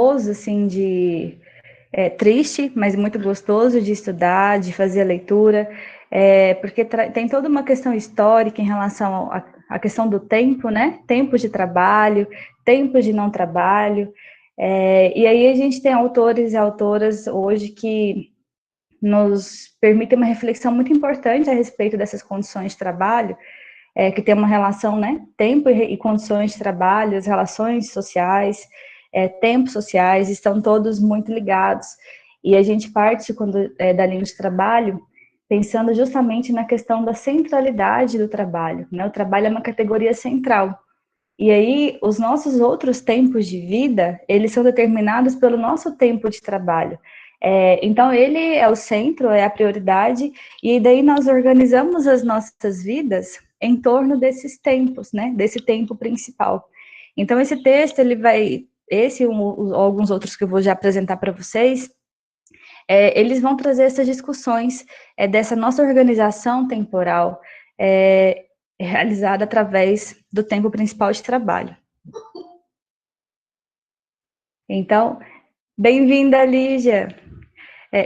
gostoso, assim, triste, mas muito gostoso de estudar, de fazer a leitura, porque tem toda uma questão histórica em relação à questão do tempo, né? Tempos de trabalho, tempos de não trabalho, e aí a gente tem autores e autoras hoje que nos permitem uma reflexão muito importante a respeito dessas condições de trabalho, que tem uma relação, né? Tempo e condições de trabalho, as relações sociais, tempos sociais, estão todos muito ligados. E a gente parte da linha de trabalho pensando justamente na questão da centralidade do trabalho, né? O trabalho é uma categoria central. E aí, os nossos outros tempos de vida, eles são determinados pelo nosso tempo de trabalho. Então, ele é o centro, é a prioridade, e daí nós organizamos as nossas vidas em torno desses tempos, né? Desse tempo principal. Então, esse texto, ele vai... Esse e alguns outros que eu vou já apresentar para vocês, eles vão trazer essas discussões dessa nossa organização temporal, realizada através do tempo principal de trabalho. Então, bem-vinda, Lígia.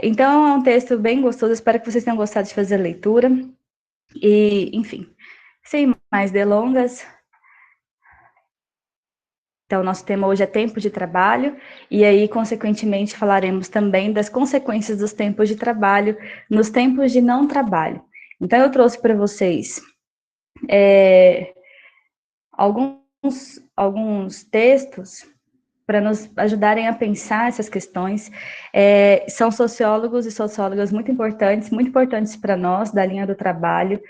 Então, é um texto bem gostoso, espero que vocês tenham gostado de fazer a leitura. E, enfim, sem mais delongas. Então, nosso tema hoje é tempo de trabalho, e aí, consequentemente, falaremos também das consequências dos tempos de trabalho nos tempos de não trabalho. Então, eu trouxe para vocês alguns textos para nos ajudarem a pensar essas questões. São sociólogos e sociólogas muito importantes para nós, da linha do trabalho.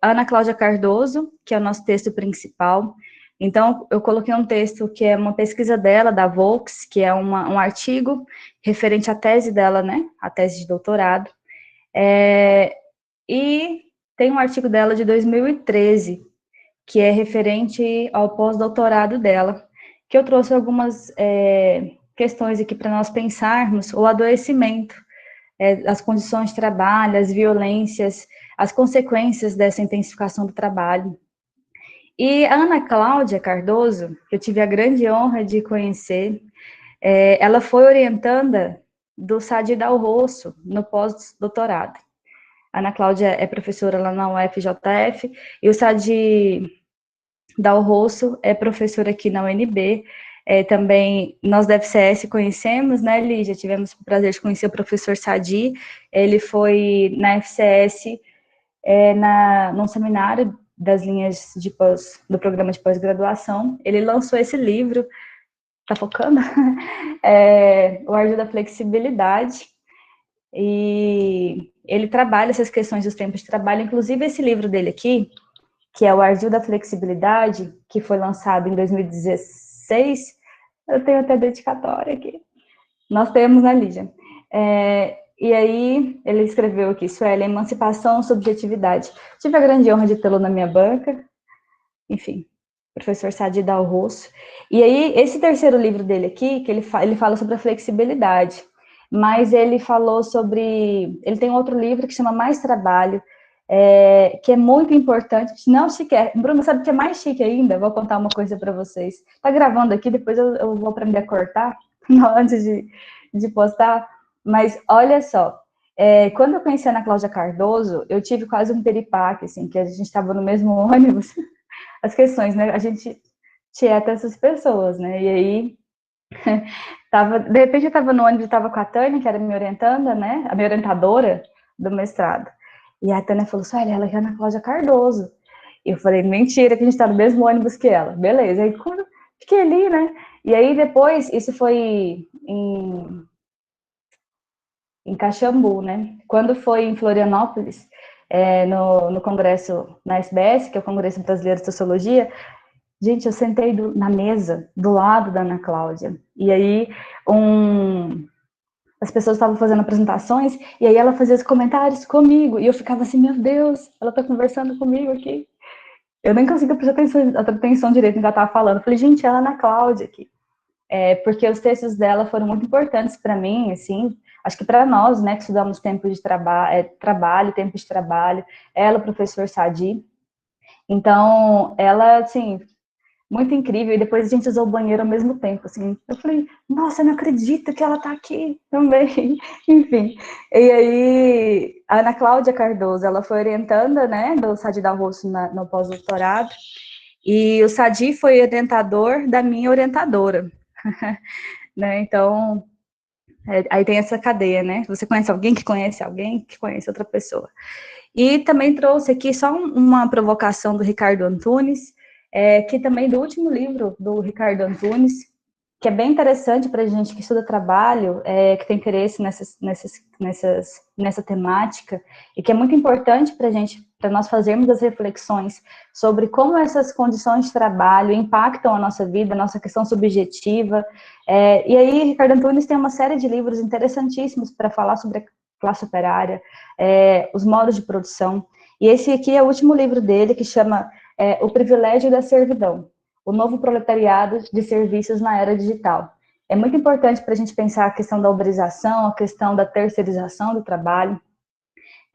Ana Cláudia Cardoso, que é o nosso texto principal. Então, eu coloquei um texto que é uma pesquisa dela, da Volks, que é um artigo referente à tese dela, né, a tese de doutorado. E tem um artigo dela de 2013, que é referente ao pós-doutorado dela, que eu trouxe algumas questões aqui para nós pensarmos: o adoecimento, as condições de trabalho, as violências, as consequências dessa intensificação do trabalho. E a Ana Cláudia Cardoso, que eu tive a grande honra de conhecer, ela foi orientanda do Sadi Dal Rosso no pós-doutorado. A Ana Cláudia é professora lá na UFJF, e o Sadi Dal Rosso é professor aqui na UNB, também nós da FCS conhecemos, né, Lígia? Tivemos o prazer de conhecer o professor Sadi. Ele foi na FCS, num seminário das linhas do programa de pós-graduação. Ele lançou esse livro, tá focando? O Ardil da Flexibilidade, e ele trabalha essas questões dos tempos de trabalho, inclusive esse livro dele aqui, que é o Ardil da Flexibilidade, que foi lançado em 2016, eu tenho até dedicatória aqui, nós temos na Lígia. E aí, ele escreveu aqui: Sueli, emancipação, subjetividade. Tive a grande honra de tê-lo na minha banca, enfim, professor Sadi Dal Rosso. E aí, esse terceiro livro dele aqui, que ele fala sobre a flexibilidade, mas ele falou sobre... Ele tem outro livro que chama Mais Trabalho, que é muito importante, não chique. Bruno, sabe o que é mais chique ainda? Vou contar uma coisa para vocês. Tá gravando aqui, depois eu vou aprender a cortar, antes de postar, mas olha só, quando eu conheci a Ana Cláudia Cardoso, eu tive quase um piripaque, assim, que a gente estava no mesmo ônibus, as questões, né, a gente tieta essas pessoas, né, e aí, de repente eu estava no ônibus, estava com a Tânia, que era minha orientanda, né, a minha orientadora do mestrado, e a Tânia falou assim: olha, ela é a Ana Cláudia Cardoso. E eu falei: mentira, que a gente está no mesmo ônibus que ela. Beleza, aí quando fiquei ali, né, e aí depois, isso foi em Caxambu, né? Quando foi em Florianópolis, no congresso, na SBS, que é o Congresso Brasileiro de Sociologia, gente, eu sentei na mesa, do lado da Ana Cláudia, e aí as pessoas estavam fazendo apresentações, e aí ela fazia os comentários comigo, e eu ficava assim: meu Deus, ela tá conversando comigo aqui. Eu nem conseguia prestar atenção direito no que ela estava falando. Eu falei: gente, ela é a Ana Cláudia aqui. Porque os textos dela foram muito importantes para mim, assim, acho que para nós, né, que estudamos tempo de tempo de trabalho, ela, o professor Sadi. Então, ela, assim, muito incrível, e depois a gente usou o banheiro ao mesmo tempo, assim, eu falei, nossa, eu não acredito que ela tá aqui também, enfim. E aí, a Ana Cláudia Cardoso, ela foi orientanda, né, do Sadi Dal Rosso no pós-doutorado, e o Sadi foi orientador da minha orientadora, né, então, aí tem essa cadeia, né, você conhece alguém que conhece outra pessoa. E também trouxe aqui só uma provocação do Ricardo Antunes, que também do último livro do Ricardo Antunes, que é bem interessante para a gente que estuda trabalho, que tem interesse nessa temática, e que é muito importante para a gente, para nós fazermos as reflexões sobre como essas condições de trabalho impactam a nossa vida, a nossa questão subjetiva. E aí, Ricardo Antunes tem uma série de livros interessantíssimos para falar sobre a classe operária, os modos de produção. E esse aqui é o último livro dele, que chama O Privilégio da Servidão, o novo proletariado de serviços na era digital. É muito importante para a gente pensar a questão da uberização, a questão da terceirização do trabalho.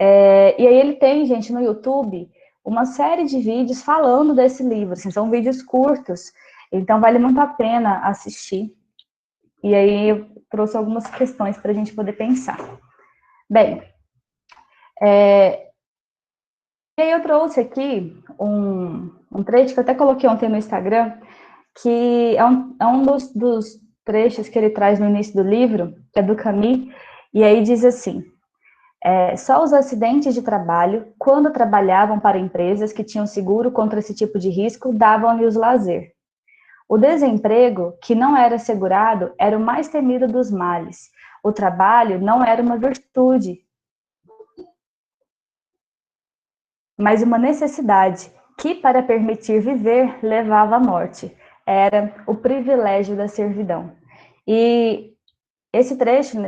E aí ele tem, gente, no YouTube, uma série de vídeos falando desse livro, assim, são vídeos curtos, então vale muito a pena assistir. E aí eu trouxe algumas questões para a gente poder pensar. Bem, e aí eu trouxe aqui um trecho que eu até coloquei ontem no Instagram, que é um dos trechos que ele traz no início do livro, que é do Camus, e aí diz assim, só os acidentes de trabalho, quando trabalhavam para empresas que tinham seguro contra esse tipo de risco, davam-lhes lazer. O desemprego, que não era assegurado, era o mais temido dos males. O trabalho não era uma virtude, mas uma necessidade, que para permitir viver levava à morte. Era o privilégio da servidão. E esse trecho,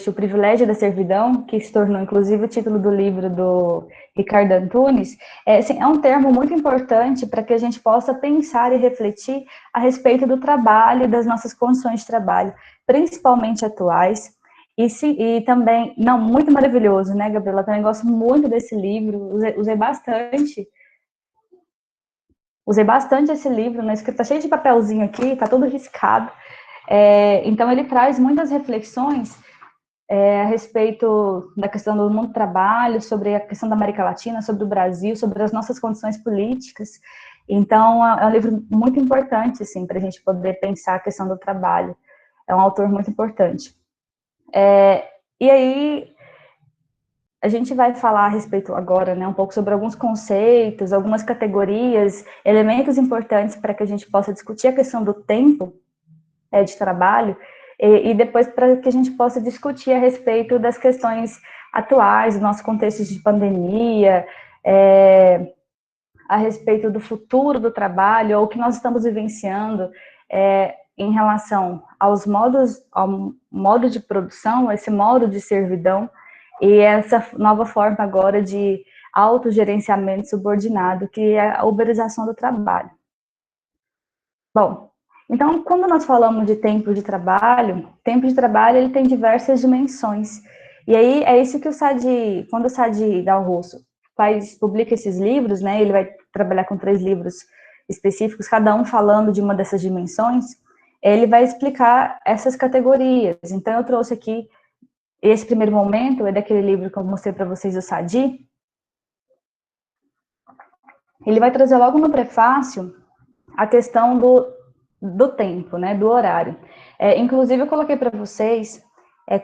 o privilégio da servidão, que se tornou inclusive o título do livro do Ricardo Antunes, assim, é um termo muito importante para que a gente possa pensar e refletir a respeito do trabalho, das nossas condições de trabalho, principalmente atuais. E também, não, muito maravilhoso, né, Gabriela? Também gosto muito desse livro, usei bastante. Usei bastante esse livro, né? Tá cheio de papelzinho aqui, tá todo riscado. Então, ele traz muitas reflexões a respeito da questão do mundo do trabalho, sobre a questão da América Latina, sobre o Brasil, sobre as nossas condições políticas. Então, é um livro muito importante, assim, para a gente poder pensar a questão do trabalho. É um autor muito importante. E aí, a gente vai falar a respeito agora, né, um pouco sobre alguns conceitos, algumas categorias, elementos importantes para que a gente possa discutir a questão do tempo de trabalho, e depois para que a gente possa discutir a respeito das questões atuais, do nosso contexto de pandemia, a respeito do futuro do trabalho, ou o que nós estamos vivenciando em relação ao modo de produção, esse modo de servidão, e essa nova forma agora de autogerenciamento subordinado, que é a uberização do trabalho. Bom, então, quando nós falamos de tempo de trabalho ele tem diversas dimensões. E aí, é isso que quando o Sadi Dal Rosso publica esses livros, né, ele vai trabalhar com 3 livros específicos, cada um falando de uma dessas dimensões, ele vai explicar essas categorias. Então, eu trouxe aqui, esse primeiro momento é daquele livro que eu mostrei para vocês, o Sadi. Ele vai trazer logo no prefácio a questão do tempo, né, do horário. Inclusive, eu coloquei para vocês,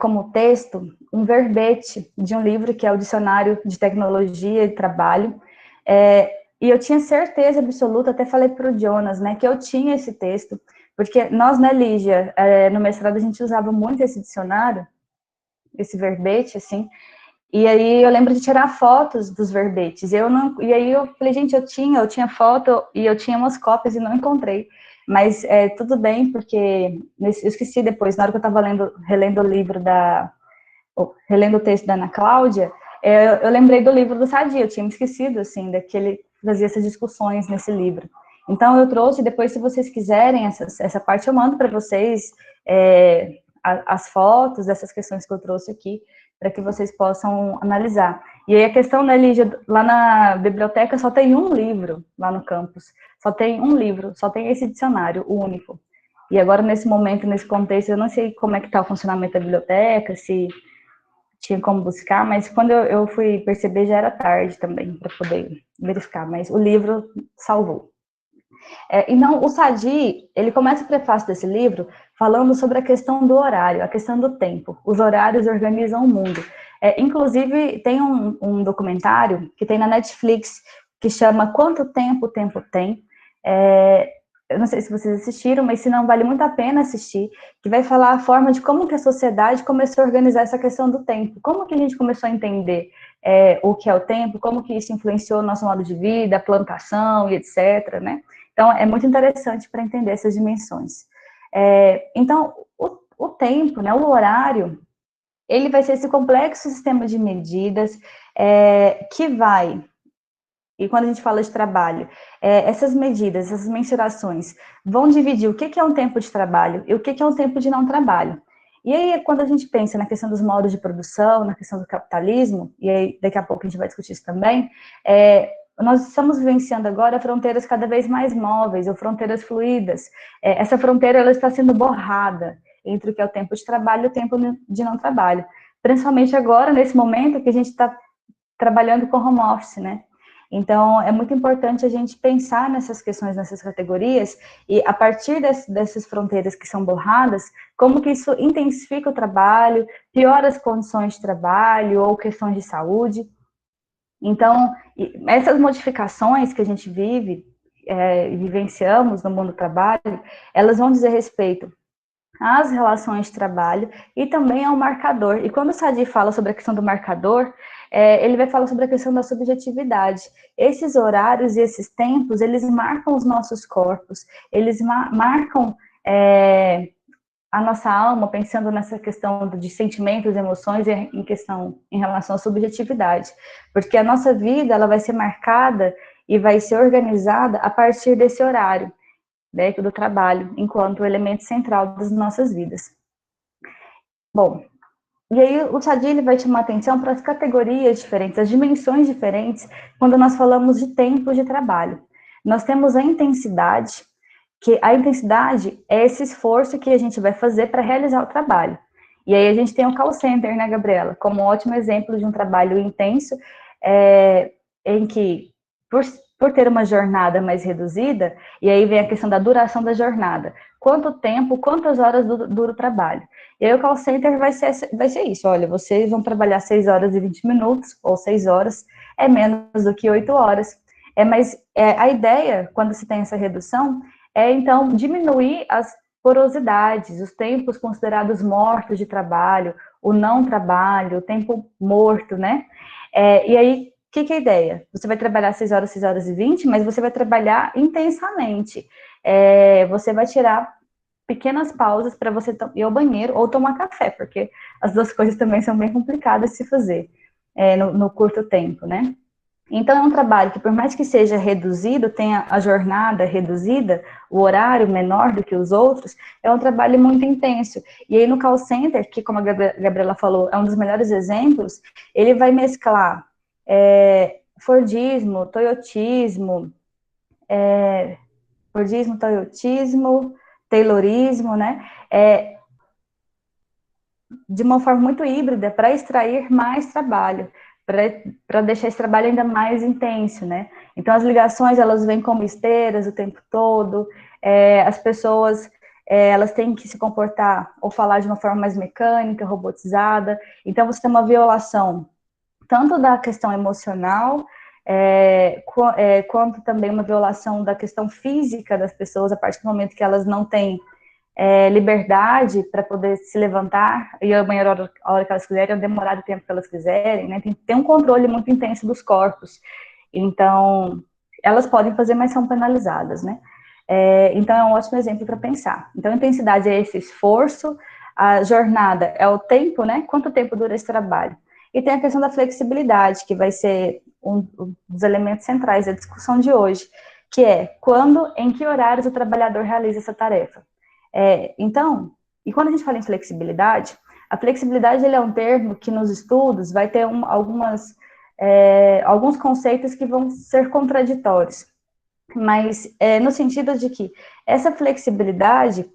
como texto, um verbete de um livro que é o Dicionário de Tecnologia e Trabalho, e eu tinha certeza absoluta, até falei para o Jonas, né, que eu tinha esse texto, porque nós, né, Lígia, no mestrado a gente usava muito esse dicionário, esse verbete, assim, e aí eu lembro de tirar fotos dos verbetes. E aí eu falei, gente, eu tinha foto e eu tinha umas cópias e não encontrei. Mas tudo bem, porque eu esqueci depois, na hora que eu estava relendo o livro relendo o texto da Ana Cláudia, eu lembrei do livro do Sadi, eu tinha me esquecido, assim, daquele fazia essas discussões nesse livro. Então eu trouxe, depois, se vocês quiserem, essa parte eu mando para vocês as fotos dessas questões que eu trouxe aqui, para que vocês possam analisar. E aí a questão, né, Lígia, lá na biblioteca só tem um livro, lá no campus. Só tem um livro, só tem esse dicionário, o único. E agora, nesse momento, nesse contexto, eu não sei como é que está o funcionamento da biblioteca, se tinha como buscar, mas quando eu fui perceber, já era tarde também, para poder verificar, mas o livro salvou. Então, o Sadi, ele começa o prefácio desse livro falando sobre a questão do horário, a questão do tempo. Os horários organizam o mundo. Inclusive, tem um documentário que tem na Netflix que chama Quanto Tempo o Tempo Tem. Eu não sei se vocês assistiram, mas se não, vale muito a pena assistir, que vai falar a forma de como que a sociedade começou a organizar essa questão do tempo. Como que a gente começou a entender o que é o tempo, como que isso influenciou o nosso modo de vida, a plantação e etc., né? Então, é muito interessante para entender essas dimensões. Então, o tempo, né, o horário, ele vai ser esse complexo sistema de medidas que vai, e quando a gente fala de trabalho, essas medidas, essas mensurações, vão dividir o que é um tempo de trabalho e o que é um tempo de não trabalho. E aí, quando a gente pensa na questão dos modos de produção, na questão do capitalismo, e aí daqui a pouco a gente vai discutir isso também, nós estamos vivenciando agora fronteiras cada vez mais móveis, ou fronteiras fluídas. Essa fronteira ela está sendo borrada entre o que é o tempo de trabalho e o tempo de não trabalho. Principalmente agora, nesse momento que a gente está trabalhando com home office, né? Então, é muito importante a gente pensar nessas questões, nessas categorias, e a partir dessas fronteiras que são borradas, como que isso intensifica o trabalho, piora as condições de trabalho ou questões de saúde. Então, essas modificações que a gente vive, vivenciamos no mundo do trabalho, elas vão dizer respeito às relações de trabalho e também ao marcador. E quando o Sadi fala sobre a questão do marcador, ele vai falar sobre a questão da subjetividade. Esses horários e esses tempos, eles marcam os nossos corpos, eles marcam a nossa alma, pensando nessa questão de sentimentos, emoções, em relação à subjetividade. Porque a nossa vida, ela vai ser marcada e vai ser organizada a partir desse horário, né, do trabalho, enquanto elemento central das nossas vidas. Bom, e aí o Sadi ele vai chamar atenção para as categorias diferentes, as dimensões diferentes, quando nós falamos de tempo de trabalho. Nós temos a intensidade, que a intensidade é esse esforço que a gente vai fazer para realizar o trabalho. E aí a gente tem o call center, né, Gabriela, como um ótimo exemplo de um trabalho intenso, em que, por ter uma jornada mais reduzida, e aí vem a questão da duração da jornada. Quanto tempo, quantas horas dura o trabalho? E aí o call center vai ser isso, olha, vocês vão trabalhar 6 horas e 20 minutos, ou 6 horas, é menos do que 8 horas. Mas a ideia, quando se tem essa redução, então, diminuir as porosidades, os tempos considerados mortos de trabalho, o não trabalho, o tempo morto, né? E aí, o que é a ideia? Você vai trabalhar 6 horas e 20, mas você vai trabalhar intensamente. Você vai tirar pequenas pausas para você ir ao banheiro ou tomar café, porque as duas coisas também são bem complicadas de se fazer no curto tempo, né? Então, é um trabalho que, por mais que seja reduzido, tenha a jornada reduzida, o horário menor do que os outros, é um trabalho muito intenso. E aí, no call center, que, como a Gabriela falou, é um dos melhores exemplos, ele vai mesclar Fordismo, Toyotismo, Taylorismo, né? De uma forma muito híbrida, para extrair mais trabalho, para deixar esse trabalho ainda mais intenso, né? Então, as ligações, elas vêm como esteiras o tempo todo, as pessoas, elas têm que se comportar ou falar de uma forma mais mecânica, robotizada, então você tem uma violação tanto da questão emocional, quanto também uma violação da questão física das pessoas, a partir do momento que elas não têm liberdade para poder se levantar e a hora que elas quiserem, ou demorar o tempo que elas quiserem, né? Tem um controle muito intenso dos corpos. Então, elas podem fazer, mas são penalizadas, né? Então, é um ótimo exemplo para pensar. Então, a intensidade é esse esforço, a jornada é o tempo, né? Quanto tempo dura esse trabalho? E tem a questão da flexibilidade, que vai ser um dos elementos centrais da discussão de hoje, que é em que horários o trabalhador realiza essa tarefa. Então, e quando a gente fala em flexibilidade, A flexibilidade ele é um termo que nos estudos vai ter alguns conceitos que vão ser contraditórios, mas no sentido de que essa flexibilidade,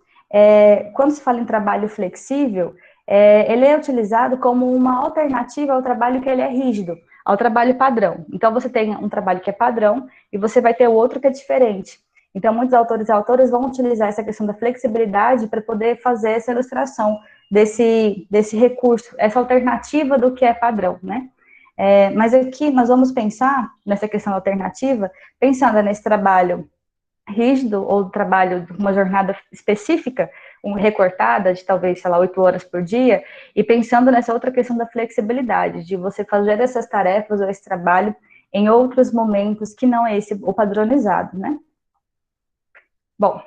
quando se fala em trabalho flexível, ele é utilizado como uma alternativa ao trabalho que ele é rígido, ao trabalho padrão. Então, você tem um trabalho que é padrão e você vai ter o outro que é diferente. Então, muitos autores e autoras vão utilizar essa questão da flexibilidade para poder fazer essa ilustração desse recurso, essa alternativa do que é padrão, né? Mas aqui nós vamos pensar nessa questão alternativa, pensando nesse trabalho rígido ou trabalho de uma jornada específica, recortada de talvez, sei lá, 8 horas por dia, e pensando nessa outra questão da flexibilidade, de você fazer essas tarefas ou esse trabalho em outros momentos que não é esse o padronizado, né? Bom,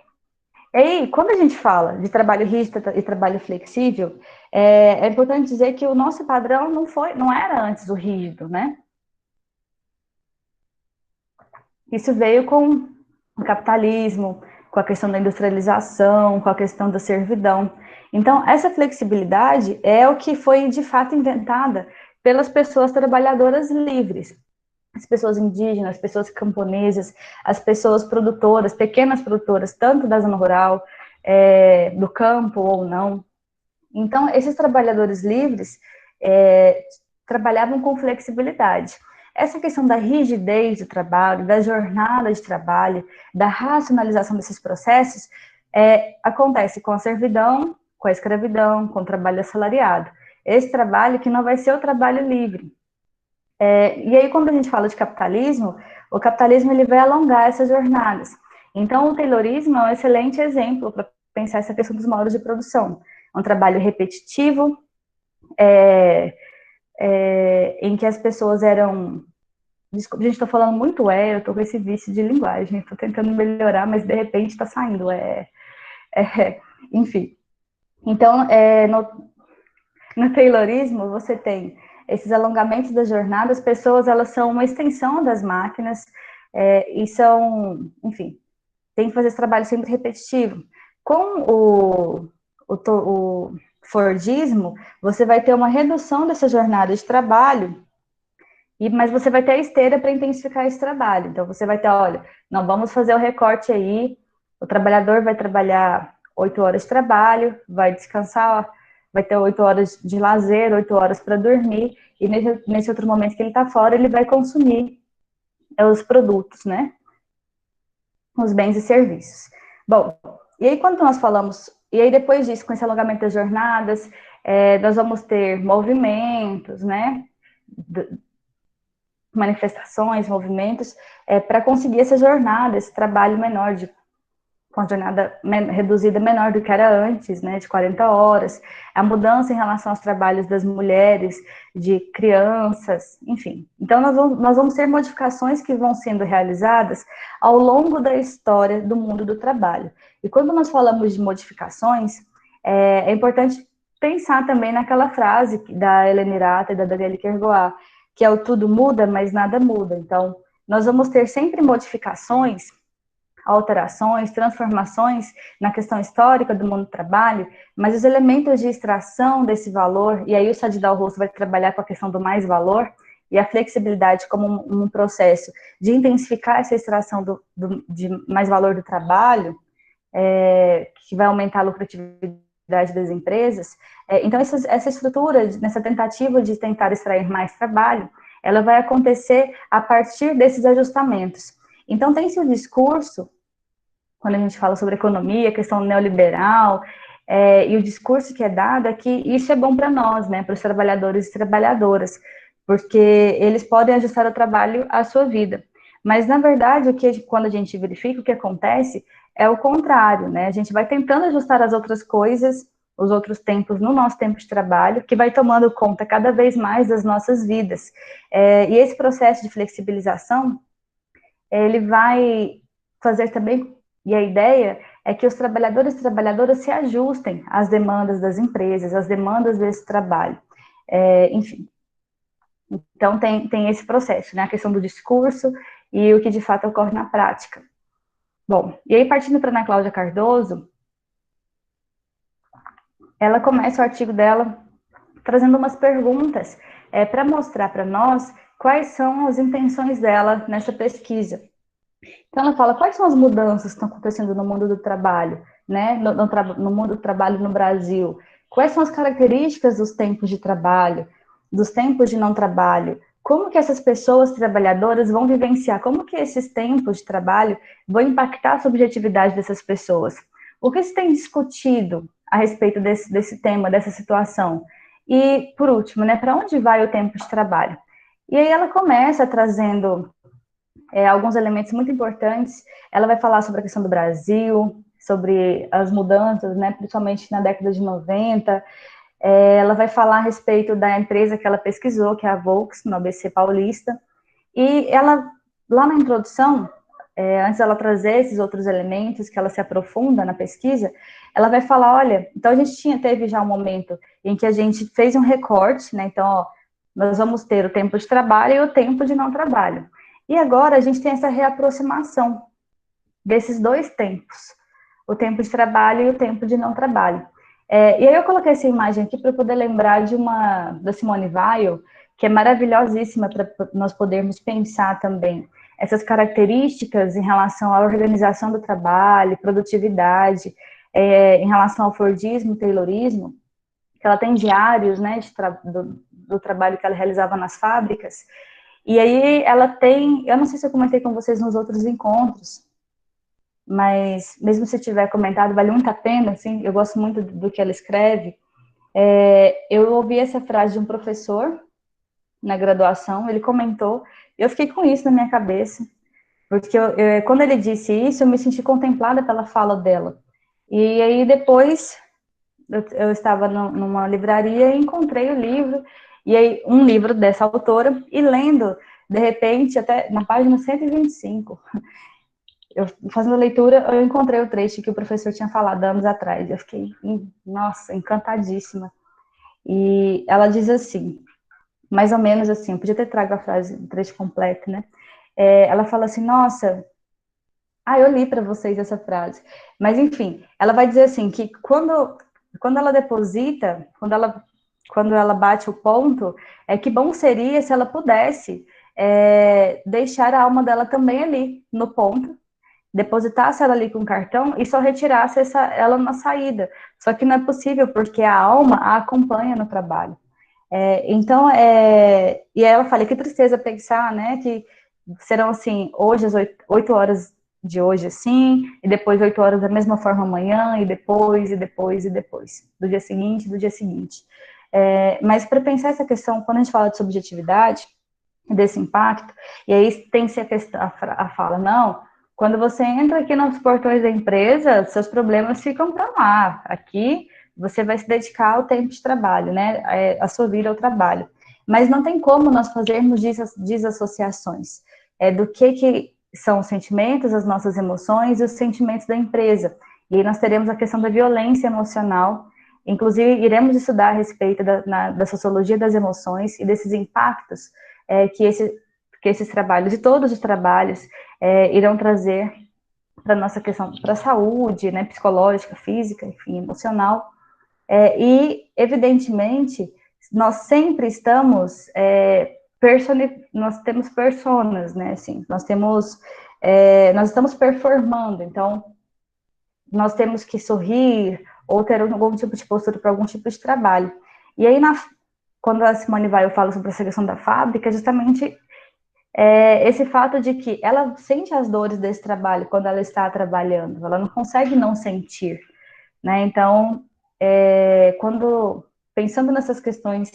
e aí, quando a gente fala de trabalho rígido e trabalho flexível, é importante dizer que o nosso padrão não era antes o rígido, né? Isso veio com o capitalismo, com a questão da industrialização, com a questão da servidão. Então, essa flexibilidade é o que foi, de fato, inventada pelas pessoas trabalhadoras livres. As pessoas indígenas, as pessoas camponesas, as pessoas produtoras, pequenas produtoras, tanto da zona rural, do campo ou não. Então, esses trabalhadores livres trabalhavam com flexibilidade. Essa questão da rigidez do trabalho, da jornada de trabalho, da racionalização desses processos, acontece com a servidão, com a escravidão, com o trabalho assalariado. Esse trabalho que não vai ser o trabalho livre. E aí, quando a gente fala de capitalismo, o capitalismo ele vai alongar essas jornadas. Então, o Taylorismo é um excelente exemplo para pensar essa questão dos modos de produção. Um trabalho repetitivo, em que as pessoas eram... Desculpa, gente, estou falando muito eu estou com esse vício de linguagem, estou tentando melhorar, mas de repente está saindo, enfim. Então, no Taylorismo, você tem esses alongamentos da jornada, as pessoas, elas são uma extensão das máquinas, e são, enfim, tem que fazer esse trabalho sempre repetitivo. Com o Fordismo, você vai ter uma redução dessa jornada de trabalho, mas você vai ter a esteira para intensificar esse trabalho. Então, você vai ter, olha, não vamos fazer o recorte aí, o trabalhador vai trabalhar 8 horas de trabalho, vai descansar, vai ter 8 horas de lazer, 8 horas para dormir, e nesse outro momento que ele está fora, ele vai consumir os produtos, né? Os bens e serviços. Bom, e aí quando nós falamos, e aí depois disso, com esse alongamento das jornadas, nós vamos ter movimentos, né? Manifestações, movimentos, para conseguir essa jornada, esse trabalho menor, com a jornada reduzida menor do que era antes, né, de 40 horas, a mudança em relação aos trabalhos das mulheres, de crianças, enfim. Então, nós vamos ter modificações que vão sendo realizadas ao longo da história do mundo do trabalho. E quando nós falamos de modificações, é importante pensar também naquela frase da Hélène Irata e da Danielle Kergoat, que é o tudo muda, mas nada muda. Então, nós vamos ter sempre modificações, alterações, transformações na questão histórica do mundo do trabalho, mas os elementos de extração desse valor, e aí o Sadidal Russo vai trabalhar com a questão do mais valor, e a flexibilidade como um processo de intensificar essa extração de mais valor do trabalho, que vai aumentar a lucratividade das empresas. Então, essa estrutura, nessa tentativa de tentar extrair mais trabalho, ela vai acontecer a partir desses ajustamentos. Então, tem-se o discurso, quando a gente fala sobre economia, questão neoliberal, e o discurso que é dado é que isso é bom para nós, né, para os trabalhadores e trabalhadoras, porque eles podem ajustar o trabalho à sua vida. Mas, na verdade, quando a gente verifica, o que acontece é o contrário, né? A gente vai tentando ajustar as outras coisas, os outros tempos no nosso tempo de trabalho, que vai tomando conta cada vez mais das nossas vidas. E esse processo de flexibilização, ele vai fazer também, e a ideia é que os trabalhadores e trabalhadoras se ajustem às demandas das empresas, às demandas desse trabalho. Enfim, então tem esse processo, né? A questão do discurso e o que de fato ocorre na prática. Bom, e aí partindo para Ana Cláudia Cardoso, ela começa o artigo dela trazendo umas perguntas para mostrar para nós quais são as intenções dela nessa pesquisa. Então, ela fala quais são as mudanças que estão acontecendo no mundo do trabalho, né? No mundo do trabalho no Brasil. Quais são as características dos tempos de trabalho, dos tempos de não trabalho? Como que essas pessoas trabalhadoras vão vivenciar? Como que esses tempos de trabalho vão impactar a subjetividade dessas pessoas? O que se tem discutido a respeito desse tema, dessa situação? E, por último, né, para onde vai o tempo de trabalho? E aí ela começa trazendo alguns elementos muito importantes. Ela vai falar sobre a questão do Brasil, sobre as mudanças, né, principalmente na década de 90. Ela vai falar a respeito da empresa que ela pesquisou, que é a Volks, no ABC Paulista. E ela, lá na introdução, antes dela trazer esses outros elementos que ela se aprofunda na pesquisa, ela vai falar, olha, então a gente teve já um momento em que a gente fez um recorte, né, então, ó, nós vamos ter o tempo de trabalho e o tempo de não trabalho. E agora a gente tem essa reaproximação desses dois tempos, o tempo de trabalho e o tempo de não trabalho. E aí eu coloquei essa imagem aqui para poder lembrar da Simone Weil, que é maravilhosíssima para nós podermos pensar também essas características em relação à organização do trabalho, produtividade, em relação ao Fordismo, Taylorismo, que ela tem diários, né, do trabalho que ela realizava nas fábricas. E aí ela tem, eu não sei se eu comentei com vocês nos outros encontros, mas mesmo se tiver comentado, vale muito a pena, assim, eu gosto muito do que ela escreve. Eu ouvi essa frase de um professor na graduação, ele comentou, e eu fiquei com isso na minha cabeça, porque quando ele disse isso, eu me senti contemplada pela fala dela. E aí depois, eu estava numa livraria e encontrei o livro, e aí um livro dessa autora, e lendo, de repente, até na página 125, eu fazendo a leitura, eu encontrei o trecho que o professor tinha falado anos atrás. Eu fiquei, nossa, encantadíssima. E ela diz assim, mais ou menos assim, eu podia ter trago a frase, o trecho completo, né? Ela fala assim, nossa, eu li para vocês essa frase. Mas, enfim, ela vai dizer assim, que quando ela deposita, quando ela bate o ponto, que bom seria se ela pudesse deixar a alma dela também ali, no ponto, depositasse ela ali com o cartão e só retirasse ela na saída. Só que não é possível, porque a alma a acompanha no trabalho. Então, e aí ela fala, que tristeza pensar, né, que serão, assim, hoje as 8 horas de hoje, assim, e depois 8 horas da mesma forma amanhã, e depois, e depois, e depois, do dia seguinte, do dia seguinte. Mas para pensar essa questão, quando a gente fala de subjetividade, desse impacto, e aí tem-se a fala, não, quando você entra aqui nos portões da empresa, seus problemas ficam para lá. Aqui você vai se dedicar ao tempo de trabalho, né? A sua vida ao trabalho. Mas não tem como nós fazermos desassociações do que são os sentimentos, as nossas emoções e os sentimentos da empresa. E aí nós teremos a questão da violência emocional. Inclusive, iremos estudar a respeito da sociologia das emoções e desses impactos que esses trabalhos, e todos os trabalhos, irão trazer para a nossa questão, para a saúde, né, psicológica, física, enfim, emocional. E, evidentemente, nós sempre estamos, nós temos personas, né, assim, nós estamos performando, então, nós temos que sorrir, ou ter algum tipo de postura para algum tipo de trabalho. E aí, quando a Simone Weil fala sobre essa questão da fábrica, justamente esse fato de que ela sente as dores desse trabalho quando ela está trabalhando, ela não consegue não sentir, né? Então, pensando nessas questões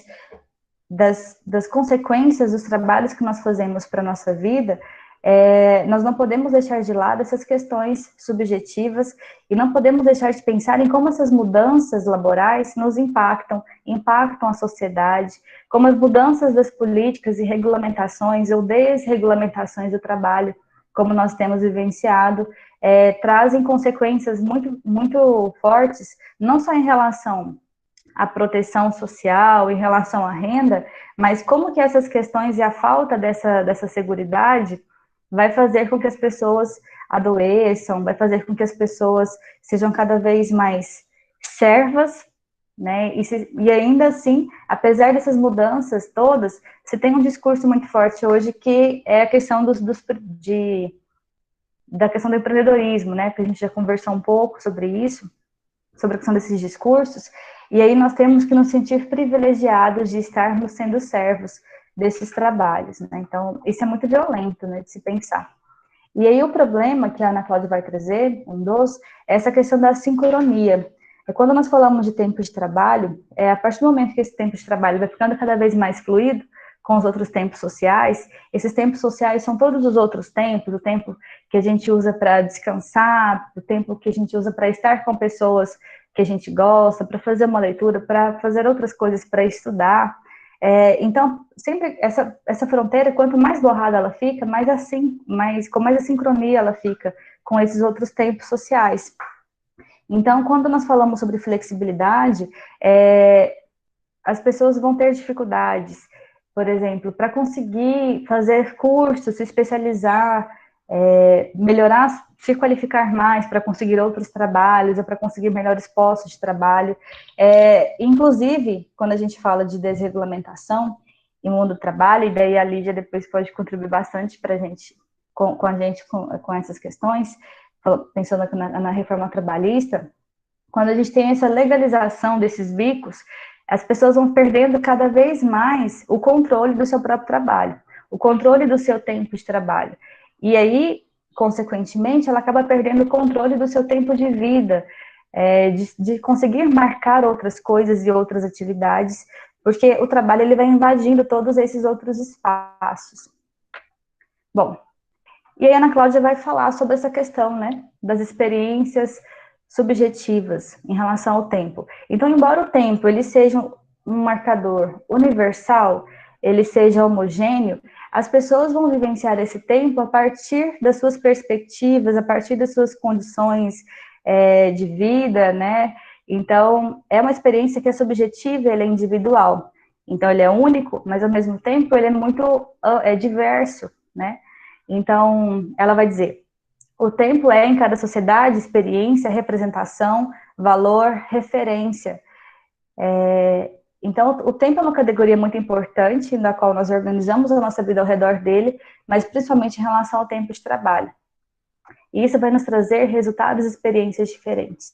das consequências dos trabalhos que nós fazemos para a nossa vida, nós não podemos deixar de lado essas questões subjetivas e não podemos deixar de pensar em como essas mudanças laborais nos impactam a sociedade, como as mudanças das políticas e regulamentações ou desregulamentações do trabalho, como nós temos vivenciado, trazem consequências muito, muito fortes, não só em relação à proteção social, em relação à renda, mas como que essas questões e a falta dessa seguridade vai fazer com que as pessoas adoeçam, vai fazer com que as pessoas sejam cada vez mais servas né? E ainda assim, apesar dessas mudanças todas, você tem um discurso muito forte hoje que é a questão da questão do empreendedorismo, né? Que a gente já conversou um pouco sobre isso, sobre a questão desses discursos, e aí nós temos que nos sentir privilegiados de estarmos sendo servos desses trabalhos, né? Então, isso é muito violento, né, de se pensar. E aí o problema que a Ana Cláudia vai trazer, é essa questão da sincronia. Quando nós falamos de tempo de trabalho, a partir do momento que esse tempo de trabalho vai ficando cada vez mais fluido com os outros tempos sociais, esses tempos sociais são todos os outros tempos, o tempo que a gente usa para descansar, o tempo que a gente usa para estar com pessoas que a gente gosta, para fazer uma leitura, para fazer outras coisas, para estudar. Então, sempre essa fronteira, quanto mais borrada ela fica, com mais a sincronia ela fica com esses outros tempos sociais. Então, quando nós falamos sobre flexibilidade, as pessoas vão ter dificuldades, por exemplo, para conseguir fazer cursos, se especializar, melhorar, se qualificar mais para conseguir outros trabalhos, ou para conseguir melhores postos de trabalho. Inclusive, quando a gente fala de desregulamentação em mundo do trabalho, e daí a Lídia depois pode contribuir bastante para a gente, com essas questões, pensando na reforma trabalhista, quando a gente tem essa legalização desses bicos, as pessoas vão perdendo cada vez mais o controle do seu próprio trabalho, o controle do seu tempo de trabalho. E aí, consequentemente, ela acaba perdendo o controle do seu tempo de vida, de conseguir marcar outras coisas e outras atividades, porque o trabalho ele vai invadindo todos esses outros espaços. Bom, e aí a Ana Cláudia vai falar sobre essa questão, né, das experiências subjetivas em relação ao tempo. Então, embora o tempo ele seja um marcador universal, ele seja homogêneo, as pessoas vão vivenciar esse tempo a partir das suas perspectivas, a partir das suas condições de vida, né? Então, é uma experiência que é subjetiva, ele é individual. Então, ele é único, mas ao mesmo tempo ele é muito diverso, né? Então, ela vai dizer: o tempo é, em cada sociedade, experiência, representação, valor, referência. Então, o tempo é uma categoria muito importante, na qual nós organizamos a nossa vida ao redor dele, mas principalmente em relação ao tempo de trabalho. E isso vai nos trazer resultados e experiências diferentes.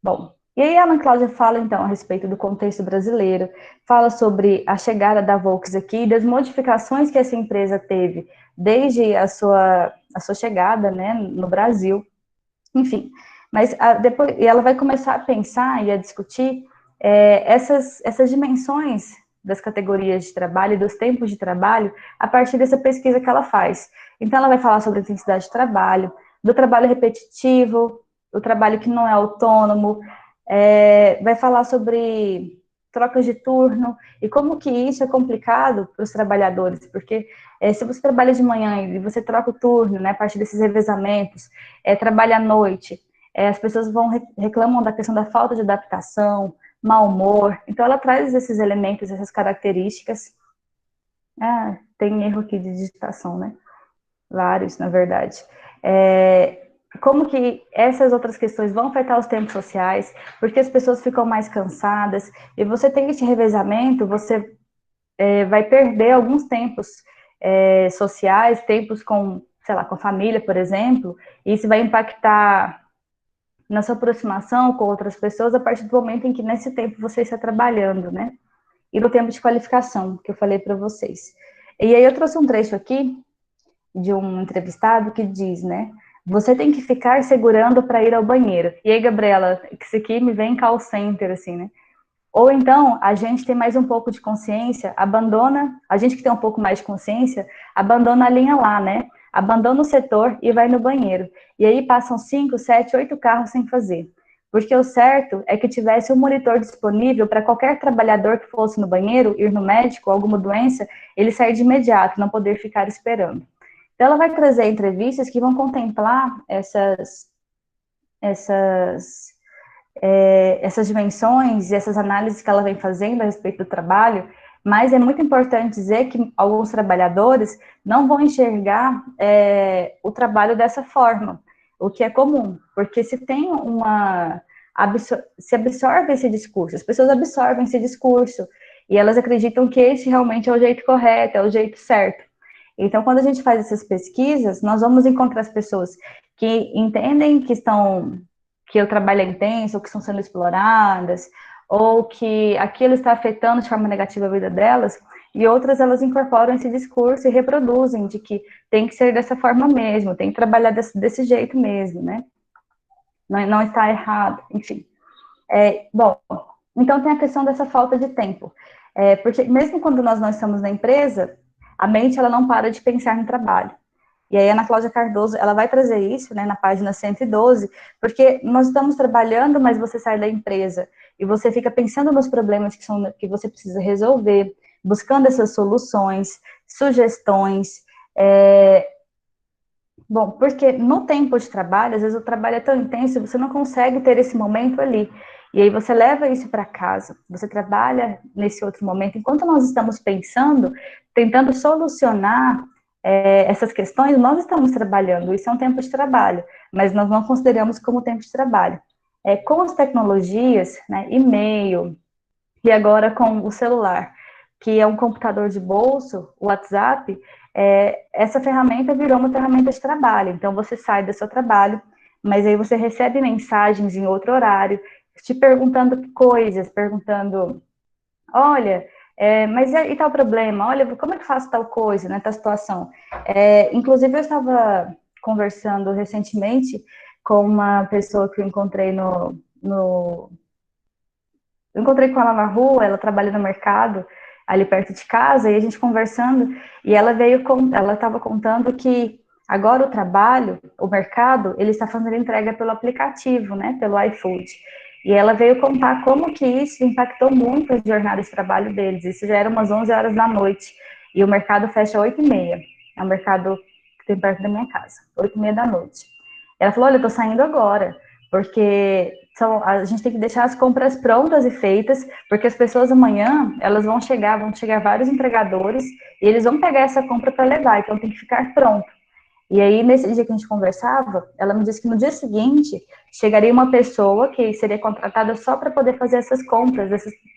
Bom, e aí a Ana Cláudia fala, então, a respeito do contexto brasileiro, fala sobre a chegada da Volks aqui, das modificações que essa empresa teve desde a sua chegada, né, no Brasil, enfim. Mas depois, e ela vai começar a pensar e a discutir essas dimensões das categorias de trabalho e dos tempos de trabalho a partir dessa pesquisa que ela faz. Então, ela vai falar sobre a intensidade de trabalho, do trabalho repetitivo, o trabalho que não é autônomo, vai falar sobre trocas de turno e como que isso é complicado para os trabalhadores, porque se você trabalha de manhã e você troca o turno, né, a partir desses revezamentos, trabalha à noite, as pessoas reclamam da questão da falta de adaptação, mau humor. Então, ela traz esses elementos, essas características. Tem erro aqui de digitação, né? Vários, na verdade. Como que essas outras questões vão afetar os tempos sociais, porque as pessoas ficam mais cansadas, e você tem esse revezamento, você vai perder alguns tempos sociais, tempos com, sei lá, com a família, por exemplo, e isso vai impactar na sua aproximação com outras pessoas a partir do momento em que nesse tempo você está trabalhando, né? E no tempo de qualificação, que eu falei para vocês. E aí eu trouxe um trecho aqui de um entrevistado que diz, né? Você tem que ficar segurando para ir ao banheiro. E aí, Gabriela, isso aqui me vem call center, assim, né? Ou então, a gente tem mais um pouco de consciência, a gente que tem um pouco mais de consciência, abandona a linha lá, né? Abandona o setor e vai no banheiro. E aí passam 5, 7, 8 carros sem fazer. Porque o certo é que tivesse um monitor disponível para qualquer trabalhador que fosse no banheiro, ir no médico, alguma doença, ele sair de imediato, não poder ficar esperando. Então, ela vai trazer entrevistas que vão contemplar essas dimensões e essas análises que ela vem fazendo a respeito do trabalho, mas é muito importante dizer que alguns trabalhadores não vão enxergar o trabalho dessa forma, o que é comum, porque se tem se absorve esse discurso, as pessoas absorvem esse discurso, e elas acreditam que esse realmente é o jeito correto, é o jeito certo. Então, quando a gente faz essas pesquisas, nós vamos encontrar as pessoas que entendem que o trabalho é intenso, ou que estão sendo exploradas, ou que aquilo está afetando de forma negativa a vida delas, e outras elas incorporam esse discurso e reproduzem de que tem que ser dessa forma mesmo, tem que trabalhar desse jeito mesmo, né? Não está errado, enfim. Bom, então tem a questão dessa falta de tempo. Porque mesmo quando nós não estamos na empresa, a mente ela não para de pensar no trabalho. E aí a Ana Cláudia Cardoso, ela vai trazer isso, né, na página 112, porque nós estamos trabalhando, mas você sai da empresa e você fica pensando nos problemas que você precisa resolver, buscando essas soluções, sugestões. Bom, porque no tempo de trabalho, às vezes o trabalho é tão intenso, você não consegue ter esse momento ali. E aí você leva isso para casa, você trabalha nesse outro momento. Enquanto nós estamos pensando, tentando solucionar essas questões, nós estamos trabalhando, isso é um tempo de trabalho, mas nós não consideramos como tempo de trabalho. Com as tecnologias, né, e-mail, e agora com o celular, que é um computador de bolso, o WhatsApp, essa ferramenta virou uma ferramenta de trabalho. Então, você sai do seu trabalho, mas aí você recebe mensagens em outro horário, te perguntando coisas, perguntando, olha, mas e tal problema? Olha, como é que eu faço tal coisa, né, tal situação? Inclusive, eu estava conversando recentemente com uma pessoa que eu encontrei eu encontrei com ela na rua, ela trabalha no mercado, ali perto de casa, e a gente conversando, e ela ela estava contando que agora o trabalho, o mercado, ele está fazendo entrega pelo aplicativo, né, pelo iFood. E ela veio contar como que isso impactou muito a jornada de trabalho deles. Isso já era umas 11 horas da noite, e o mercado fecha 8h30. É um mercado que tem perto da minha casa, 8h30 da noite. Ela falou, olha, eu tô saindo agora, porque a gente tem que deixar as compras prontas e feitas, porque as pessoas amanhã, elas vão chegar vários entregadores, e eles vão pegar essa compra para levar, então tem que ficar pronto. E aí, nesse dia que a gente conversava, ela me disse que no dia seguinte, chegaria uma pessoa que seria contratada só para poder fazer essas compras,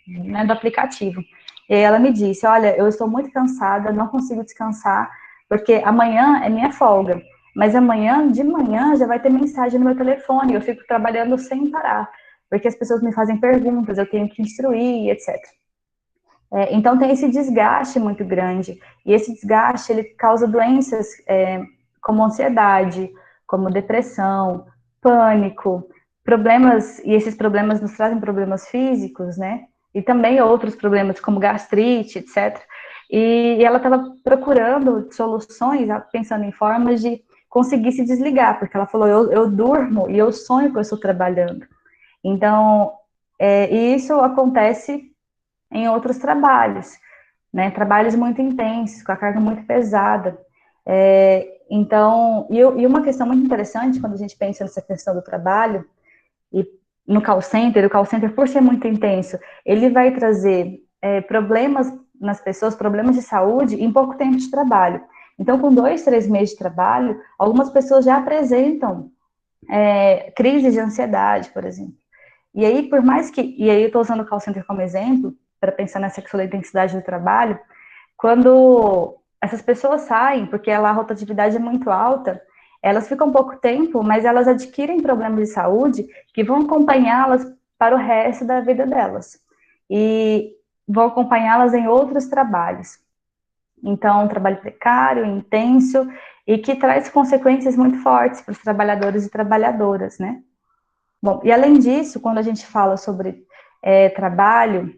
né, do aplicativo. E aí ela me disse, olha, eu estou muito cansada, não consigo descansar, porque amanhã é minha folga. Mas amanhã, de manhã, já vai ter mensagem no meu telefone, eu fico trabalhando sem parar, porque as pessoas me fazem perguntas, eu tenho que instruir, etc. Então tem esse desgaste muito grande, e esse desgaste, ele causa doenças como ansiedade, como depressão, pânico, problemas, e esses problemas nos trazem problemas físicos, né, e também outros problemas como gastrite, etc. E ela estava procurando soluções, pensando em formas de conseguir se desligar, porque ela falou, eu durmo e eu sonho que eu estou trabalhando. Então, e isso acontece em outros trabalhos, né? Trabalhos muito intensos, com a carga muito pesada. Então, e uma questão muito interessante, quando a gente pensa nessa questão do trabalho, e no call center, o call center, por ser muito intenso, ele vai trazer problemas nas pessoas, problemas de saúde, em pouco tempo de trabalho. Então, com 2, 3 meses de trabalho, algumas pessoas já apresentam crises de ansiedade, por exemplo. E aí, e aí eu estou usando o call center como exemplo, para pensar nessa questão da intensidade do trabalho, quando essas pessoas saem, porque lá a rotatividade é muito alta, elas ficam pouco tempo, mas elas adquirem problemas de saúde que vão acompanhá-las para o resto da vida delas. E vão acompanhá-las em outros trabalhos. Então, um trabalho precário, intenso, e que traz consequências muito fortes para os trabalhadores e trabalhadoras, né? Bom, e além disso, quando a gente fala sobre trabalho,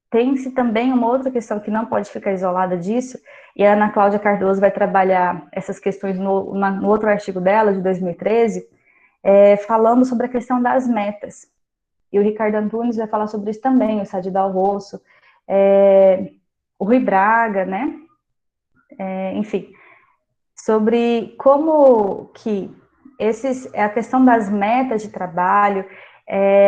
tem-se também uma outra questão que não pode ficar isolada disso, e a Ana Cláudia Cardoso vai trabalhar essas questões no outro artigo dela, de 2013, falando sobre a questão das metas. E o Ricardo Antunes vai falar sobre isso também, o Sadi Dalrosso, o Rui Braga, né? Enfim, sobre como que a questão das metas de trabalho,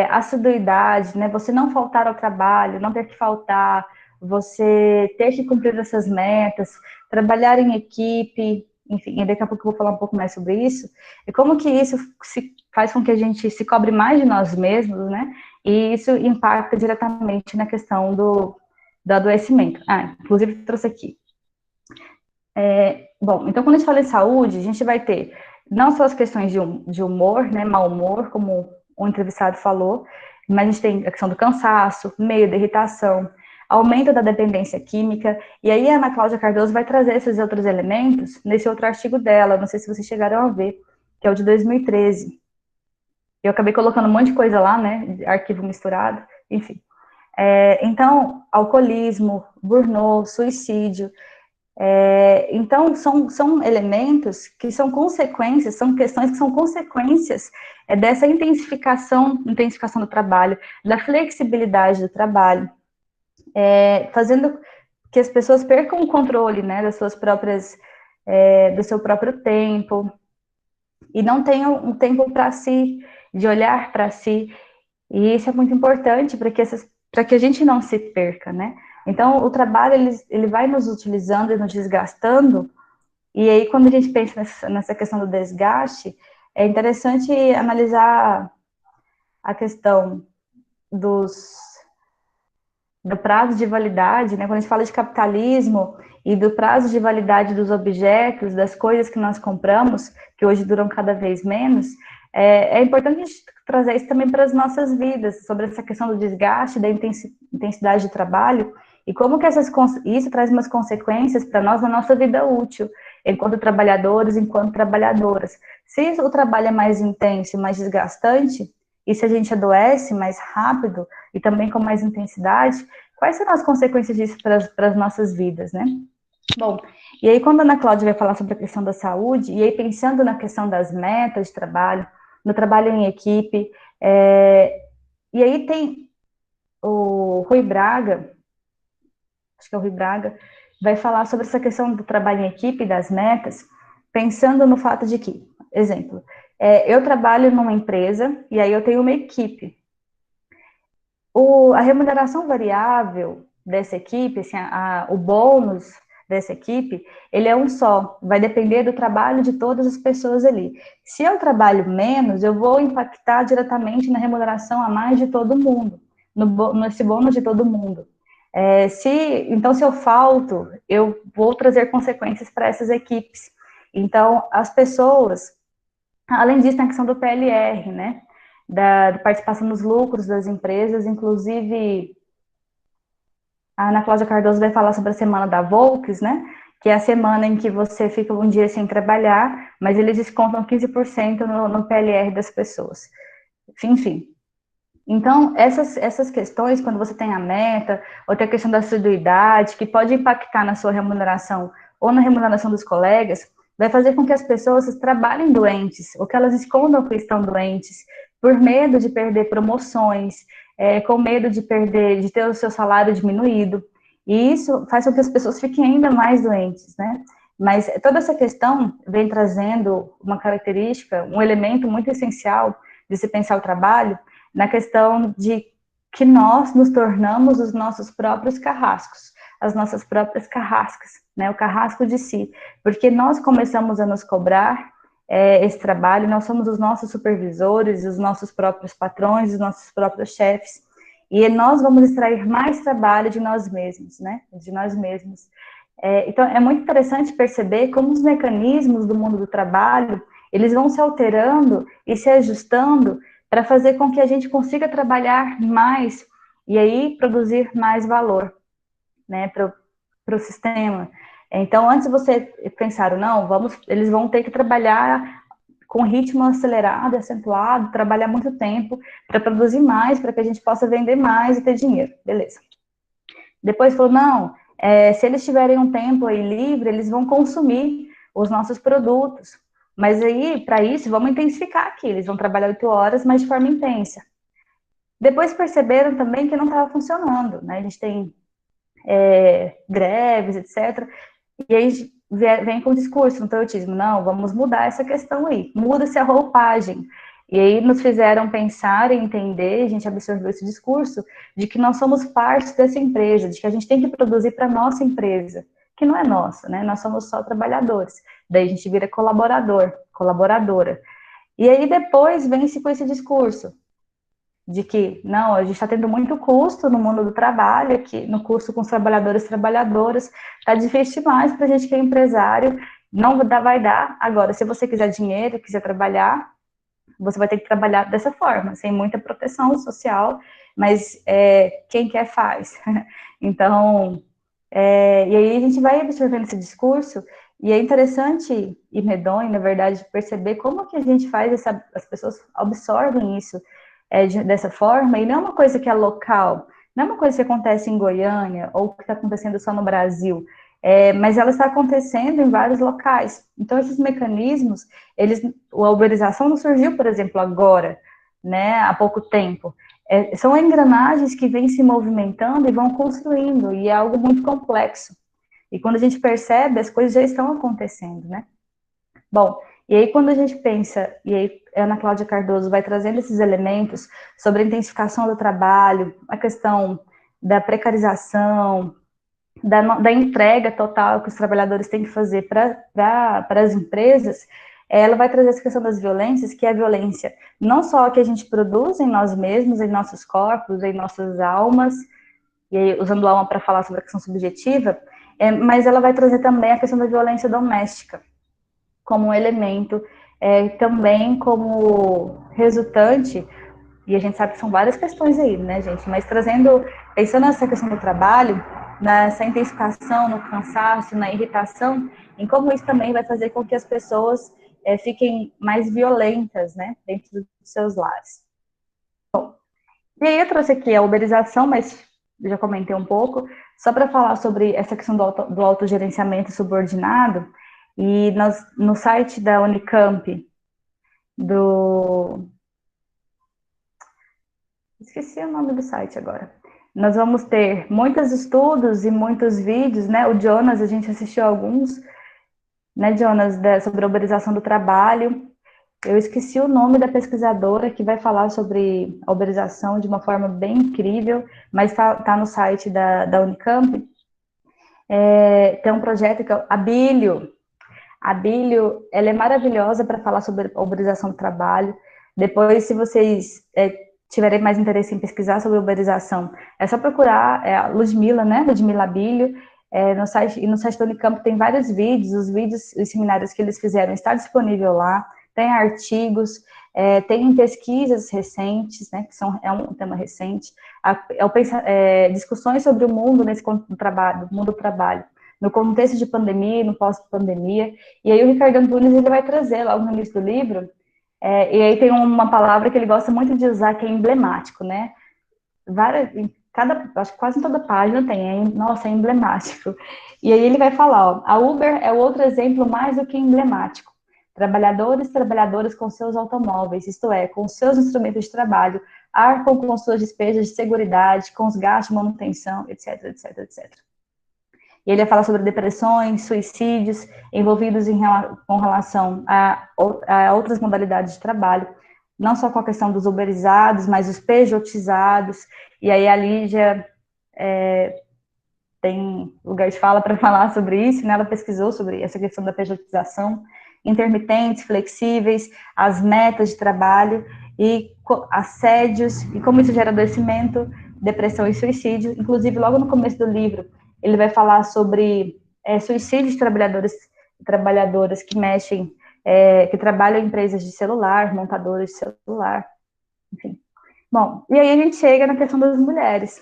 assiduidade, né? Você não faltar ao trabalho, não ter que faltar, você ter que cumprir essas metas, trabalhar em equipe, enfim, e daqui a pouco eu vou falar um pouco mais sobre isso, e como que isso faz com que a gente se cobre mais de nós mesmos, né? E isso impacta diretamente na questão do adoecimento. Inclusive trouxe aqui. Bom, então quando a gente fala em saúde, a gente vai ter não só as questões de humor, né, mau humor, como o entrevistado falou, mas a gente tem a questão do cansaço, medo, irritação, aumento da dependência química, e aí a Ana Cláudia Cardoso vai trazer esses outros elementos nesse outro artigo dela, não sei se vocês chegaram a ver, que é o de 2013. Eu acabei colocando um monte de coisa lá, né, arquivo misturado, enfim. Então, alcoolismo, burnout, suicídio, então, são elementos que são consequências, são questões que são consequências dessa intensificação do trabalho, da flexibilidade do trabalho, fazendo que as pessoas percam o controle, né, das suas próprias, do seu próprio tempo, e não tenham um tempo para si, de olhar para si, e isso é muito importante para que a gente não se perca, né? Então, o trabalho, ele vai nos utilizando e nos desgastando, e aí, quando a gente pensa nessa questão do desgaste, é interessante analisar a questão do prazo de validade, né? Quando a gente fala de capitalismo e do prazo de validade dos objetos, das coisas que nós compramos, que hoje duram cada vez menos, é importante a gente trazer isso também para as nossas vidas, sobre essa questão do desgaste, da intensidade de trabalho, e como que isso traz umas consequências para nós na nossa vida útil, enquanto trabalhadores, enquanto trabalhadoras. Se o trabalho é mais intenso, mais desgastante, e se a gente adoece mais rápido e também com mais intensidade, quais serão as consequências disso para as nossas vidas, né? Bom, e aí quando a Ana Cláudia vai falar sobre a questão da saúde, e aí pensando na questão das metas de trabalho, no trabalho em equipe, e aí tem o Rui Braga, acho que é o Rui Braga, vai falar sobre essa questão do trabalho em equipe, das metas, pensando no fato de que, exemplo, eu trabalho numa empresa e aí eu tenho uma equipe. A remuneração variável dessa equipe, assim, o bônus dessa equipe, ele é um só, vai depender do trabalho de todas as pessoas ali. Se eu trabalho menos, eu vou impactar diretamente na remuneração a mais de todo mundo, nesse bônus de todo mundo. Então, se eu falto, eu vou trazer consequências para essas equipes. Então, as pessoas, além disso, tem a questão do PLR, né? Da participação nos lucros das empresas, inclusive a Ana Cláudia Cardoso vai falar sobre a semana da Volks, né? Que é a semana em que você fica um dia sem trabalhar, mas eles descontam 15% no PLR das pessoas. Enfim. Então, essas questões, quando você tem a meta, ou tem a questão da assiduidade, que pode impactar na sua remuneração ou na remuneração dos colegas, vai fazer com que as pessoas trabalhem doentes, ou que elas escondam que estão doentes, por medo de perder promoções, com medo de ter o seu salário diminuído. E isso faz com que as pessoas fiquem ainda mais doentes, né? Mas toda essa questão vem trazendo uma característica, um elemento muito essencial de se pensar o trabalho, na questão de que nós nos tornamos os nossos próprios carrascos, as nossas próprias carrascas, né? O carrasco de si, porque nós começamos a nos cobrar esse trabalho, nós somos os nossos supervisores, os nossos próprios patrões, os nossos próprios chefes, e nós vamos extrair mais trabalho de nós mesmos, né? De nós mesmos. Então, é muito interessante perceber como os mecanismos do mundo do trabalho, eles vão se alterando e se ajustando para fazer com que a gente consiga trabalhar mais e aí produzir mais valor, né, para o sistema. Então, antes de você pensar, não, eles vão ter que trabalhar com ritmo acelerado, acentuado, trabalhar muito tempo para produzir mais, para que a gente possa vender mais e ter dinheiro. Beleza. Depois falou, não, se eles tiverem um tempo aí livre, eles vão consumir os nossos produtos. Mas aí, para isso, vamos intensificar aqui. Eles vão trabalhar 8 horas, mas de forma intensa. Depois perceberam também que não estava funcionando, né? A gente tem greves, etc. E aí vem com o discurso no toyotismo, não, vamos mudar essa questão aí. Muda-se a roupagem. E aí nos fizeram pensar e entender, a gente absorveu esse discurso, de que nós somos parte dessa empresa, de que a gente tem que produzir para a nossa empresa, que não é nossa, né? Nós somos só trabalhadores, daí a gente vira colaborador, colaboradora. E aí depois vem-se com esse discurso de que, não, a gente está tendo muito custo no mundo do trabalho, que no curso com os trabalhadores e trabalhadoras, está difícil demais para a gente que é empresário, não vai dar. Agora, se você quiser dinheiro, quiser trabalhar, você vai ter que trabalhar dessa forma, sem muita proteção social, mas quem quer faz. Então, e aí a gente vai absorvendo esse discurso, e é interessante e medonho, na verdade, perceber como que a gente faz, as pessoas absorvem isso dessa forma, e não é uma coisa que é local, não é uma coisa que acontece em Goiânia, ou que está acontecendo só no Brasil, mas ela está acontecendo em vários locais. Então, esses mecanismos, a uberização não surgiu, por exemplo, agora, né, há pouco tempo. São engrenagens que vêm se movimentando e vão construindo, e é algo muito complexo. E quando a gente percebe, as coisas já estão acontecendo, né? Bom, e aí quando a gente pensa, e aí a Ana Cláudia Cardoso vai trazendo esses elementos sobre a intensificação do trabalho, a questão da precarização, da entrega total que os trabalhadores têm que fazer para as empresas, ela vai trazer essa questão das violências, que é a violência não só que a gente produz em nós mesmos, em nossos corpos, em nossas almas, e aí, usando alma para falar sobre a questão subjetiva, mas ela vai trazer também a questão da violência doméstica, como um elemento, também como resultante, e a gente sabe que são várias questões aí, né, gente, mas pensando nessa questão do trabalho, nessa intensificação, no cansaço, na irritação, em como isso também vai fazer com que as pessoas fiquem mais violentas, né, dentro dos seus lares. Bom, e aí eu trouxe aqui a uberização, mas já comentei um pouco, só para falar sobre essa questão do autogerenciamento subordinado, e no site da Unicamp, esqueci o nome do site agora, nós vamos ter muitos estudos e muitos vídeos, né, o Jonas, a gente assistiu alguns, né, Jonas, sobre a uberização do trabalho. Eu esqueci o nome da pesquisadora que vai falar sobre a uberização de uma forma bem incrível, mas está no site da Unicamp. Tem um projeto que é a Bílio. A Bílio, ela é maravilhosa para falar sobre a uberização do trabalho. Depois, se vocês tiverem mais interesse em pesquisar sobre uberização, é só procurar a Ludmila, né? Ludmila Bílio. No site do Unicamp tem vários vídeos, os seminários que eles fizeram está disponível lá, tem artigos, tem pesquisas recentes, né, que é um tema recente, discussões sobre o mundo nesse mundo do trabalho, no contexto de pandemia e no pós-pandemia, e aí o Ricardo Antunes ele vai trazer logo no início do livro, e aí tem uma palavra que ele gosta muito de usar, que é emblemático, né, acho que quase em toda página tem, nossa, é emblemático. E aí ele vai falar, ó, a Uber é outro exemplo mais do que emblemático. Trabalhadores e trabalhadoras com seus automóveis, isto é, com seus instrumentos de trabalho, arcam com suas despesas de seguridade, com os gastos de manutenção, etc, etc, etc. E ele vai falar sobre depressões, suicídios envolvidos com relação a outras modalidades de trabalho, não só com a questão dos uberizados, mas os pejotizados, e aí a Lígia tem lugar de fala para falar sobre isso, né? Ela pesquisou sobre essa questão da pejotização, intermitentes, flexíveis, as metas de trabalho e assédios, e como isso gera adoecimento, depressão e suicídio. Inclusive, logo no começo do livro, ele vai falar sobre suicídio de trabalhadores e trabalhadoras que que trabalham em empresas de celular, montadoras de celular, enfim. Bom, e aí a gente chega na questão das mulheres.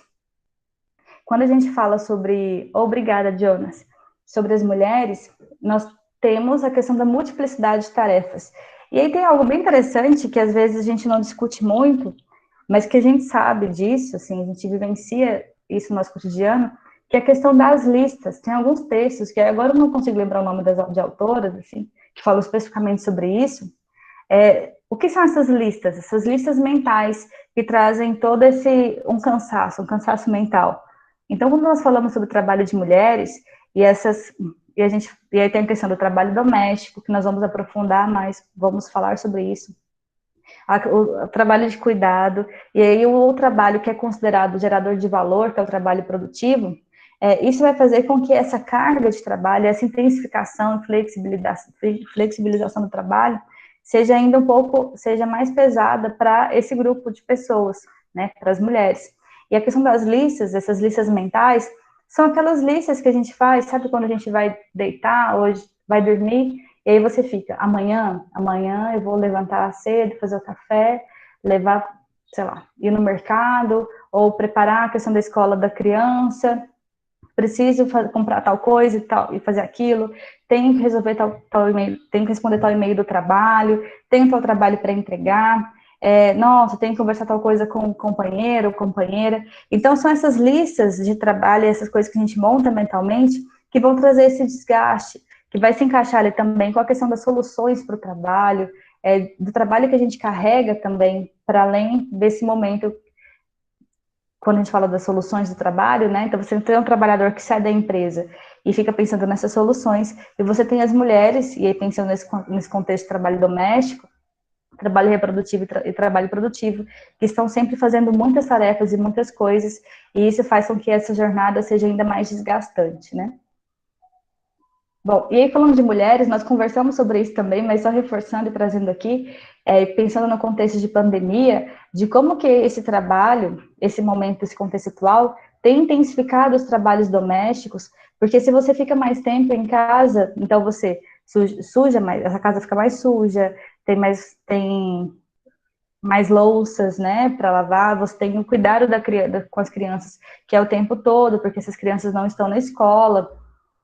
Quando a gente fala sobre, obrigada, Jonas, sobre as mulheres, nós temos a questão da multiplicidade de tarefas. E aí tem algo bem interessante que às vezes a gente não discute muito, mas que a gente sabe disso, assim, a gente vivencia isso no nosso cotidiano, que é a questão das listas. Tem alguns textos, que agora eu não consigo lembrar o nome de autoras, assim, que falam especificamente sobre isso. O que são essas listas? Essas listas mentais que trazem todo um cansaço mental. Então, quando nós falamos sobre o trabalho de mulheres, e aí tem a questão do trabalho doméstico, que nós vamos aprofundar mais, vamos falar sobre isso. O trabalho de cuidado, e aí o trabalho que é considerado gerador de valor, que é o trabalho produtivo, Isso vai fazer com que essa carga de trabalho, essa intensificação e flexibilização do trabalho seja ainda seja mais pesada para esse grupo de pessoas, né, para as mulheres. E a questão das listas, essas listas mentais, são aquelas listas que a gente faz, sabe quando a gente vai deitar, hoje vai dormir, e aí você fica, amanhã eu vou levantar cedo, fazer o café, levar, sei lá, ir no mercado, ou preparar a questão da escola da criança, preciso comprar tal coisa e fazer aquilo, tenho que resolver tal e-mail, tenho que responder tal e-mail do trabalho, tenho tal trabalho para entregar, nossa, tenho que conversar tal coisa com o companheiro ou companheira. Então, são essas listas de trabalho, essas coisas que a gente monta mentalmente, que vão trazer esse desgaste, que vai se encaixar ali também com a questão das soluções para o trabalho, do trabalho que a gente carrega também, para além desse momento quando a gente fala das soluções do trabalho, né? Então, você tem um trabalhador que sai da empresa e fica pensando nessas soluções, e você tem as mulheres, e aí pensando nesse contexto de trabalho doméstico, trabalho reprodutivo e trabalho produtivo, que estão sempre fazendo muitas tarefas e muitas coisas, e isso faz com que essa jornada seja ainda mais desgastante, né? Bom, e aí falando de mulheres, nós conversamos sobre isso também, mas só reforçando e trazendo aqui, pensando no contexto de pandemia, de como que esse trabalho, esse momento, esse contexto atual, tem intensificado os trabalhos domésticos, porque se você fica mais tempo em casa, então você suja mais, essa casa fica mais suja, tem mais louças, né, para lavar, você tem o cuidado com as crianças, que é o tempo todo, porque essas crianças não estão na escola.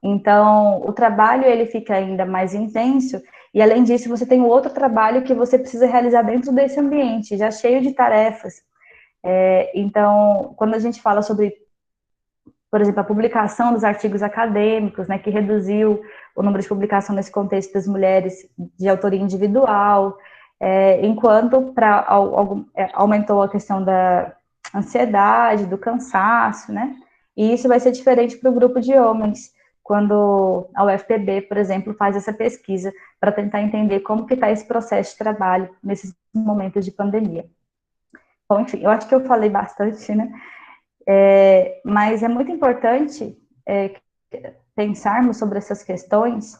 Então, o trabalho, ele fica ainda mais intenso, e além disso, você tem o outro trabalho que você precisa realizar dentro desse ambiente, já cheio de tarefas. Então, quando a gente fala sobre, por exemplo, a publicação dos artigos acadêmicos, né, que reduziu o número de publicação nesse contexto das mulheres de autoria individual, enquanto aumentou a questão da ansiedade, do cansaço, né, e isso vai ser diferente para o grupo de homens, quando a UFPB, por exemplo, faz essa pesquisa para tentar entender como que está esse processo de trabalho nesses momentos de pandemia. Bom, enfim, eu acho que eu falei bastante, né? Mas é muito importante pensarmos sobre essas questões